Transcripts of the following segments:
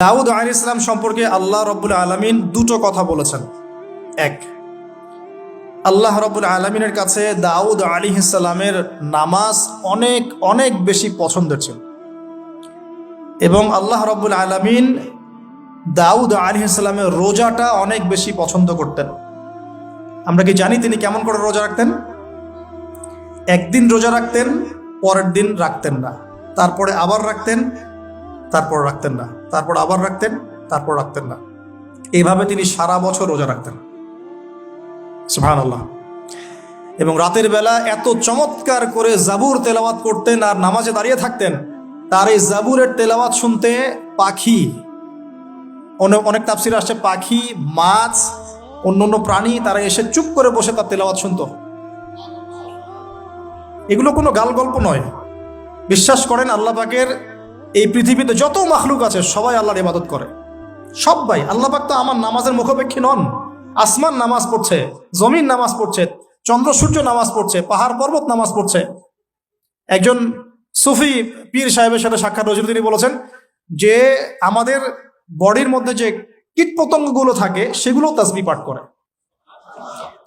দাউদ আলাইহিস সালাম সম্পর্কে আল্লাহ রাব্বুল আলামিন দুটো কথা বলেছেন। এক, আল্লাহ রাব্বুল আলামিনের কাছে দাউদ আলাইহিস সালামের নামাজ অনেক অনেক বেশি পছন্দের ছিল এবং আল্লাহ রাব্বুল আলামিন দাউদ আলাইহিস সালামের রোজাটা অনেক বেশি পছন্দ করতেন। আমরা কি জানি তিনি কেমন করে রোজা রাখতেন? একদিন রোজা রাখতেন, পরের দিন রাখতেন না, তারপরে আবার রাখতেন, তারপর রাখতেন না, তারপর আবার রাখতেন, তারপর রাখতেন না। এইভাবে তিনি সারা বছর রোজা রাখতেন। সুবহানাল্লাহ। এবং রাতের বেলা এত চমৎকার করে জাবুর তেলাওয়াত করতেন আর নামাজে দাঁড়িয়ে থাকতেন, তার এই জাবুরের তেলাওয়াত শুনতে পাখি, অনেক তাফসিরে আসছে পাখি, মাছ, অন্য প্রাণী তারা এসে চুপ করে বসে তার তেলাওয়াত শুনতো। এগুলো কোনো গাল গল্প নয়। বিশ্বাস করেন আল্লাহ পাকের এই পৃথিবীতে যত মাখলুক আছে সবাই আল্লাহর ইবাদত করে, সবাই। আল্লাহ পাক তো আমার নামাজের মুখাপেক্ষী নন। আসমান নামাজ পড়ছে, জমিন নামাজ পড়ছে, চন্দ্র সূর্য নামাজ পড়ছে, পাহাড় পর্বত নামাজ পড়ছে। একজন সুফি পীর সাহেবের সাথে সাক্ষাৎ হয়েছিল, তিনি বলেছেন যে আমাদের বডির মধ্যে যে কীট পতঙ্গগুলো থাকে সেগুলো তাসবিহ পাঠ করে।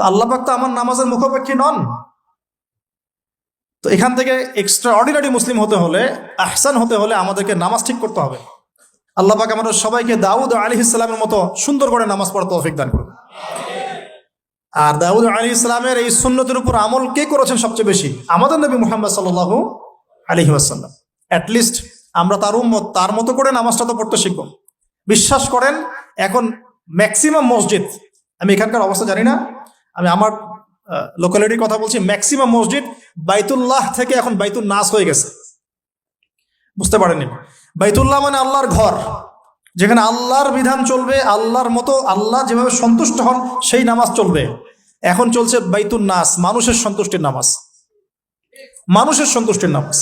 আল্লাহ পাক তো আমার নামাজের মুখাপেক্ষী নন। তো এখান থেকে এক্সট্রা অর্ডিনারি মুসলিম হতে হলে, আহসান হতে হলে আমাদেরকে নামাজ ঠিক করতে হবে। আল্লাহ পাক আমাদের সবাইকে দাউদ আলাইহিস সালামের মতো সুন্দর করে নামাজ পড়ার তৌফিক দান করুন। আর দাউদ আলাইহিস সালামের এই সুন্নতের উপর আমল কে করেছেন সবচেয়ে বেশি? আমাদের নবী মুহাম্মদ সাল্লাল্লাহু আলাইহি ওয়াসাল্লাম। অ্যাটলিস্ট আমরা তার উম্মত, তার মতো করে নামাজটা তো পড়তে শিখব। বিশ্বাস করেন এখন ম্যাক্সিমাম মসজিদ, আমি এখানকার অবস্থা জানি না, আমি আমার লোকালিটির কথা বলছি, ম্যাক্সিমাম মসজিদ বাইতুল্লাহ থেকে এখন বাইতুল নাস হয়ে গেছে। বুঝতে পারেননি? বাইতুল্লাহ মানে আল্লাহর ঘর, যেখানে আল্লাহর বিধান চলবে, আল্লাহর মতো, আল্লাহ যেভাবে সন্তুষ্ট হন সেই নামাজ চলবে। এখন চলছে বাইতুল নাস, মানুষের সন্তুষ্টির নামাজ, মানুষের সন্তুষ্টির নামাজ।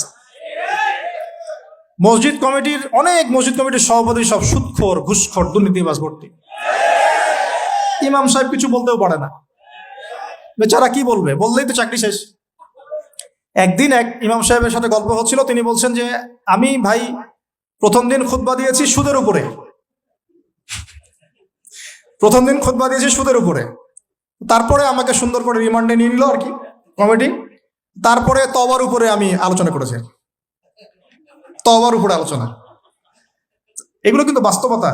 মসজিদ কমিটির, অনেক মসজিদ কমিটির সভাপতি সব সুদখোর, ঘুষখোর, দুর্নীতিবাজ ভর্তি। ইমাম সাহেব কিছু বলতেও পারে না, বেচারা কি বলবে? বললেই তো চাকরি শেষ। একদিন এক ইমাম সাহেবের সাথে গল্প হচ্ছিল, তিনি বলছেন যে আমি ভাই প্রথম দিন খুতবা দিয়েছি সুদের উপরে, প্রথম দিন খুতবা দিয়েছি সুদের উপরে, তারপরে আমাকে সুন্দর করে রিমান্ডে নিয়ে নিল আর কি কমিটি, তারপরে তওবার উপরে আমি আলোচনা করেছি, তওবার উপরে আলোচনা। এগুলো কিন্তু বাস্তবতা।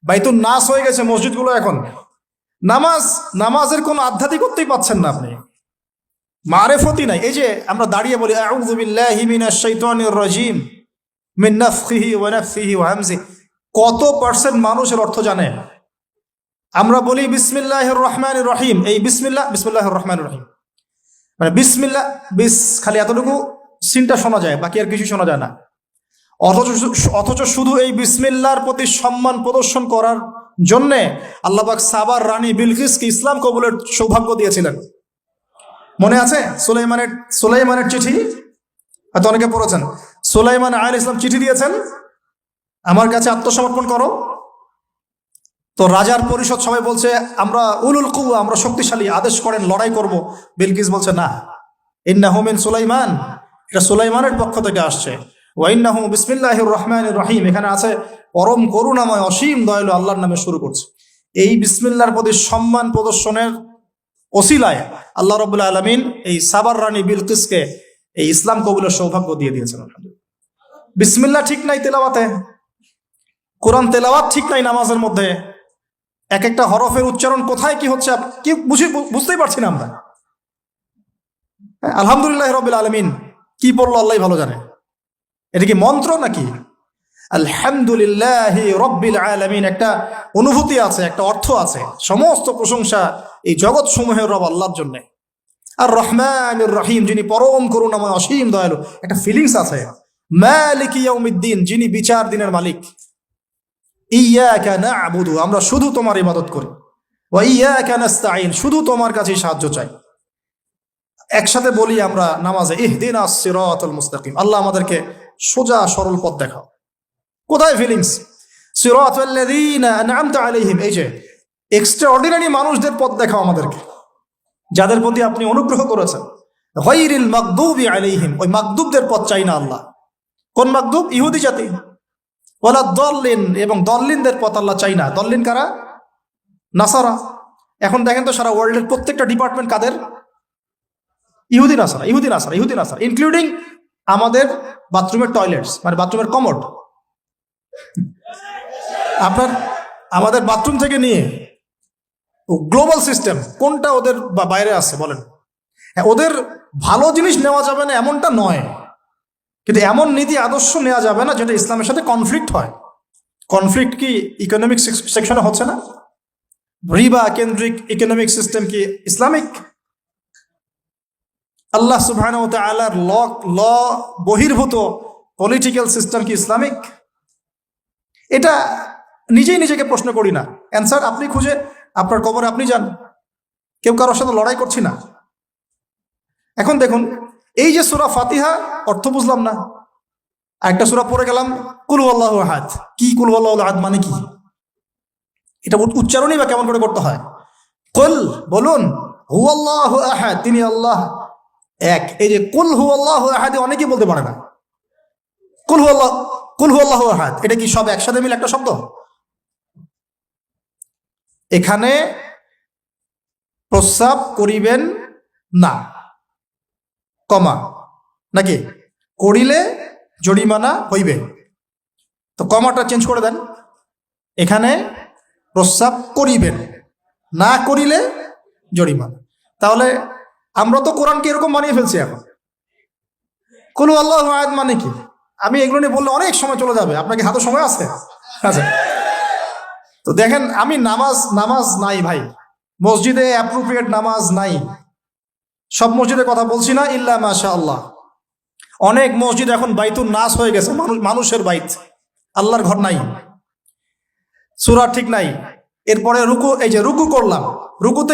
বাইতুল নাস হয়ে গেছে মসজিদগুলো এখন। নামাজের কোনো আধ্যাত্মিকতাই পাচ্ছেন না আপনি, মারেফতি নাই। এই যে আমরা দাঁড়িয়ে বলি আউযু বিল্লাহি মিনাশ শাইতানির রাজিম মিন নাফখিহি ওয়া নাফসিহি ওয়া হামজিহি, কত পার্সেন্ট মানুষের অর্থ জানে? আমরা বলি বিসমিল্লাহির রহমানির রহিম, এই বিসমিল্লাহির রহমানির রহিম মানে বিসমিল্লাহ, খালি এতটুকু সিনটা শোনা যায়, বাকি আর কিছু শোনা যায় না। অথচ শুধু এই বিসমিল্লাহর প্রতি সম্মান প্রদর্শন করার জন্যে আল্লাহ পাক সাবার রানী বিলকিসকে ইসলাম কবুলের সৌভাগ্য দিয়েছিলেন। মনে আছে সুলাইমানের চিঠি? হয়তো অনেকে পড়েছেন। সুলাইমান আলাইহিস সালাম চিঠি দিয়েছেন, আমার কাছে আত্মসমর্পণ করো। তো রাজার পরিষদ সবাই বলছে আমরা উলুল কুওয়া, আমরা শক্তিশালী, আদেশ করেন লড়াই করব। বিলকিস বলছে না, ইন্নাহু মিন সুলাইমান, এটা সুলাইমানের পক্ষ থেকে আসছে। ওয়া ইন্নাহু বিসমিল্লাহির রহমানির রহিম, এখানে আছে পরম করুণাময় অসীম দয়ালু আল্লাহর নামে শুরু করছে। এই বিসমিল্লাহর প্রতি সম্মান প্রদর্শনের ওসিলায় আল্লাহ রাব্বুল আলামিন এই সাবার রানী বিলকিসকে এই ইসলাম কবুলের সৌভাগ্য দিয়ে দিয়েছেন। বিসমিল্লাহ ঠিক নাই তেলাওয়াতে, কোরআন তেলাওয়াত ঠিক নাই নামাজের মধ্যে, এক একটা হরফের উচ্চারণ কোথায় কি হচ্ছে কি বুঝতেই পারছি না আমরা। আলহামদুলিল্লাহ রাব্বিল আলামিন কি পড়লো আল্লাহই ভালো জানে। এটা কি মন্ত্র নাকি? আলহামদুলিল্লাহি রাব্বিল আলামিন একটা অনুভূতি আছে, একটা অর্থ আছে। সমস্ত প্রশংসা এই জগৎ সমূহের রব আল্লাহর জন্য। আর রহমানির রহিম, যিনি পরম করুণাময় অসীম দয়ালু, একটা ফিলিংস আছে। মালিক ইয়াউমিদ্দিন, যিনি বিচার দিনের মালিক। ইয়্যাকা না'বুদু, আমরা শুধু তোমার ইবাদত করি। ওয়া ইয়্যাকা নাস্তাঈন, শুধু তোমার কাছেই সাহায্য চাই। একসাথে বলি আমরা নামাজে ইহদিনাস সিরাতাল মুস্তাকিম, আল্লাহ আমাদেরকে সোজা সরল পথ দেখাও। কোথায় ফিলিংস? সিরাতাল্লাযীনা আন'আমতা আলাইহিম, এই যে এক্সট্রাঅর্ডিনারি মানুষদের পথ দেখাও আমাদেরকে, যাদের প্রতি আপনি অনুগ্রহ করেছেন। গায়রিল মাগদুবি আলাইহিম, ওই মাগদুবদের পথ চাই না আল্লাহ। কোন মাগদুব? ইহুদি জাতি। ওয়ালা দল্লিন, এবং দল্লিনদের পথ আল্লাহ চাই না। দল্লিন কারা? নাসারা। এখন দেখেন তো সারা ওয়ার্ল্ডের প্রত্যেকটা ডিপার্টমেন্ট কাদের? ইহুদি নাসারা, ইহুদি নাসারা, ইহুদি নাসারা, ইনক্লুডিং আমাদের বাথরুমের টয়লেটস, মানে বাথরুমের কমোড। আপনার আমাদের বাথরুম থেকে নিয়ে গ্লোবাল সিস্টেম কোনটা ওদের বাইরে আছে বলেন? হ্যাঁ, ওদের ভালো জিনিস নেওয়া যাবে না এমনটা নয়, কিন্তু এমন নীতি আদর্শ নেওয়া যাবে না যেটা ইসলামের সাথে কনফ্লিক্ট হয়। কনফ্লিক্ট কি ইকোনমিক সেকশনে হচ্ছে না? রিবা কেন্দ্রিক ইকোনমিক সিস্টেম কি ইসলামিক? আল্লাহ সুবহানাহু ওয়া তাআলার ল বহির্ভূত পলিটিক্যাল সিস্টেম কি ইসলামিক? এটা নিজেই নিজেকে প্রশ্ন করি না, অ্যান্সার আপনি খুঁজে আপনার কবরে আপনি যান, কেউ কারোর সাথে লড়াই করছি না। এখন দেখুন, এই যে সূরা ফাতিহা অর্থ বুঝলাম না, একটা সূরা পড়ে গেলাম কুল হুয়াল্লাহু আহাদ। কি কুল হুয়াল্লাহু আহাদ মানে কি? এটা উচ্চারণই বা কেমন করে করতে হয়? কুল, বলুন, হুয়াল্লাহু আহাদ, তিনি আল্লাহ এক। এই যে কুল হুয়াল্লাহু আহাদ অনেকেই বলতে পারে না। কুল হুয়াল্লাহু আহাদ এটা কি সব একসাথে মিলে একটা শব্দ? এখানে প্রস্রাব করিবেন না, কমা, নাকি করিলে জরিমানা হইবে, তো কমাটা চেঞ্জ করে দেন। এখানে প্রস্রাব করিবেন, না করিলে জরিমানা। তাহলে আমরা তো কোরআনকে এরকম বানিয়ে ফেলছি এখন। কুল আল্লাহু আহাদ মানে কি? আমি এগুলো নিয়ে বললে অনেক সময় চলে যাবে, আপনাকে হাতে সময় আছে? আচ্ছা, তো দেখেন, আমি নামাজ নাই ভাই, মসজিদে অ্যাপ্রোপ্রিয়েট নামাজ নাই। সব মসজিদের কথা বলছি না, ইল্লা মাশাআল্লাহ। অনেক মসজিদ এখন বাইতুন নাস হয়ে গেছে, মানুষের বাইত, আল্লাহর ঘর নাই, সূরা ঠিক নাই। এরপরে রুকু, এই যে রুকু করলাম, রুকুতে